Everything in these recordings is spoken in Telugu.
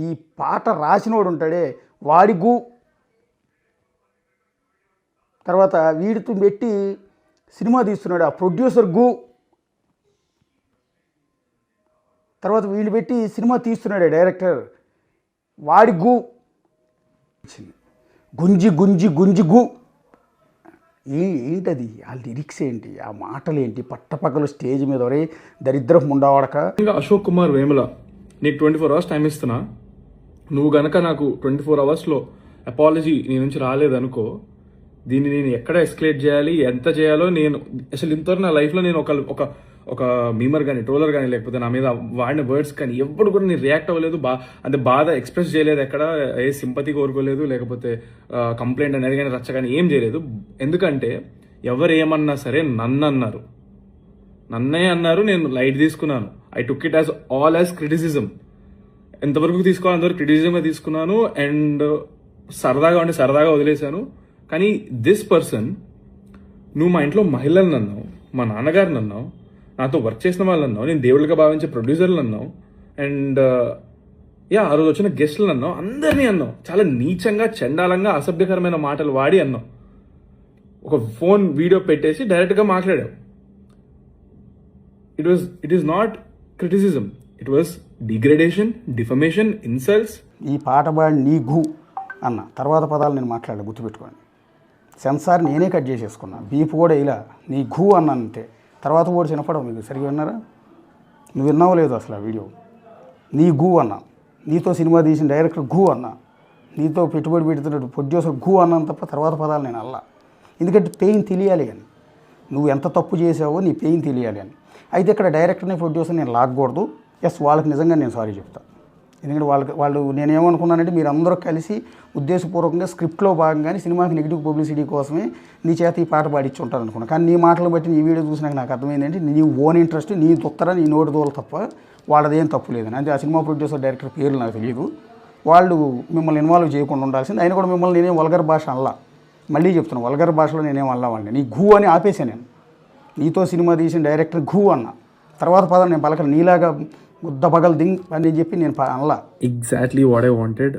ఈ పాట రాసినోడు ఉంటాడే వాడి గు, తర్వాత వీడితో పెట్టి సినిమా తీస్తున్నాడు ఆ ప్రొడ్యూసర్ గు, తర్వాత వీళ్ళు పెట్టి సినిమా తీస్తున్నాడే డైరెక్టర్ వాడి గు, గుంజి గుంజి గుంజి గు. ఏంటది ఆ లిరిక్స్ ఏంటి, ఆ మాటలు ఏంటి, పట్టపక్కల స్టేజ్ మీద ఒరే దరిద్రం ఉండవాడక. అశోక్ కుమార్ వేముల, నీకు 24 hours టైం ఇస్తున్నా. నువ్వు గనక నాకు 24 hours అపాలజీ నీ నుంచి రాలేదనుకో, దీన్ని నేను ఎక్కడ ఎస్కలేట్ చేయాలి, ఎంత చేయాలో నేను అసలు ఇంతవరకు నా లైఫ్లో నేను ఒక మీమర్ కానీ ట్రోలర్ కానీ లేకపోతే నా మీద వాడిన వర్డ్స్ కానీ ఎప్పుడు కూడా నేను రియాక్ట్ అవ్వలేదు, అంటే బాధ ఎక్స్ప్రెస్ చేయలేదు, ఎక్కడ ఏ సింపతి కోరుకోలేదు, లేకపోతే కంప్లైంట్ అనేది కానీ రచ్చ కానీ ఏం చేయలేదు. ఎందుకంటే ఎవరు ఏమన్నా సరే నన్నే అన్నారు, నేను లైట్ తీసుకున్నాను. I took it all as criticism. ఎంతవరకు తీసుకోవాలి అంతవరకు క్రిటిసిజంగా తీసుకున్నాను అండ్ సరదాగా వదిలేశాను. కానీ దిస్ పర్సన్, నువ్వు మా ఇంట్లో మహిళలను అన్నావు, మా నాన్నగారిని అన్నావు, నాతో వర్క్ చేసిన వాళ్ళు అన్నావు, నేను దేవుళ్ళగా భావించే ప్రొడ్యూసర్లు అన్నావు, అండ్ ఆ రోజు వచ్చిన గెస్టులను అన్నావు, అందరినీ అన్నావు. చాలా నీచంగా చండాలంగా అసభ్యకరమైన మాటలు వాడి అన్నావు. ఒక ఫోన్ వీడియో పెట్టేసి డైరెక్ట్గా మాట్లాడావు. It is not criticism, it was degradation, defamation, insults. ఈ పాట పాడి నీ ఘూ అన్న తర్వాత పదాలు నేను మాట్లాడా, గుర్తుపెట్టుకోండి. సెన్సార్ నేనే కట్ చేసేసుకున్నా, బీప్ కూడా ఇలా నీ ఘూ అన్నంతే. తర్వాత కూడా చిన్నపడవు, మీకు సరిగ్గా విన్నారా? నువ్వు విన్నావో లేదు అసలు ఆ వీడియో. నీ ఘూ అన్నా, నీతో సినిమా తీసిన డైరెక్టర్ ఘూ అన్నా, నీతో పెట్టుబడి పెడుతున్నట్టు ప్రొడ్యూసర్ ఘూ అన్నాను తప్ప తర్వాత పదాలు నేను అల్లా. ఎందుకంటే పెయిన్ తెలియాలి అని, నువ్వు ఎంత తప్పు చేసావో నీ పెయిన్ తెలియాలి అని. అయితే ఇక్కడ డైరెక్టర్ని ప్రొడ్యూసర్ నేను లాగకూడదు. వాళ్ళకి నిజంగా నేను సారీ చెప్తాను. ఎందుకంటే వాళ్ళు నేనేమనుకున్నానంటే మీరు అందరూ కలిసి ఉద్దేశపూర్వకంగా స్క్రిప్ట్లో భాగంగానే సినిమాకి నెగిటివ్ పబ్లిసిటీ కోసమే నీ చేత ఈ పాట పాడించి ఉంటారు అనుకున్నాను. కానీ నీ మాటలు బట్టి నీ వీడియో చూసినాక నాకు అర్థమైందంటే నీ ఓన్ ఇంట్రెస్ట్, నీ తొత్తర, నీ నోటి దోలు తప్ప వాళ్ళదేం తప్పు లేదని. అంటే ఆ సినిమా ప్రొడ్యూసర్ డైరెక్టర్ పేర్లు నాకు తెలియదు. వాళ్ళు మిమ్మల్ని ఇన్వాల్వ్ చేయకుండా ఉండాల్సింది. అయినా కూడా మిమ్మల్ని నేనేం వల్గర్ భాష అనలా. మళ్ళీ చెప్తున్నాను, వల్గర్ భాషలో నేనేం అనలా వాళ్ళని. నీ ఘూ అని ఆపేసాను నేను. నీతో సినిమా తీసిన డైరెక్టర్ ఘూ అన్న తర్వాత పదాలు నేను పలకను. నీలాగా గుద్ద పగలు దింగ్ అని చెప్పి నేను అనలా. Exactly what I wanted.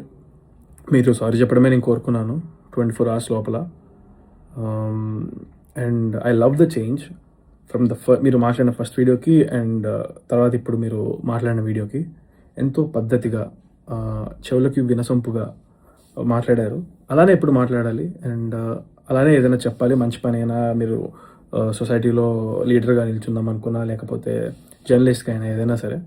మీరు సారీ చెప్పడమే నేను కోరుకున్నాను 24 hours లోపల. And I love the change from మీరు మాట్లాడిన ఫస్ట్ వీడియోకి అండ్ తర్వాత ఇప్పుడు మీరు మాట్లాడిన వీడియోకి. ఎంతో పద్ధతిగా చెవులకి వినసొంపుగా మాట్లాడారు. అలానే ఇప్పుడు మాట్లాడాలి అండ్ అలానే ఏదైనా చెప్పాలి. మంచి పని అయినా, మీరు సొసైటీలో లీడర్గా నిల్చుందాం అనుకున్నా, లేకపోతే జర్నలిస్ట్గా అయినా, ఏదైనా సరే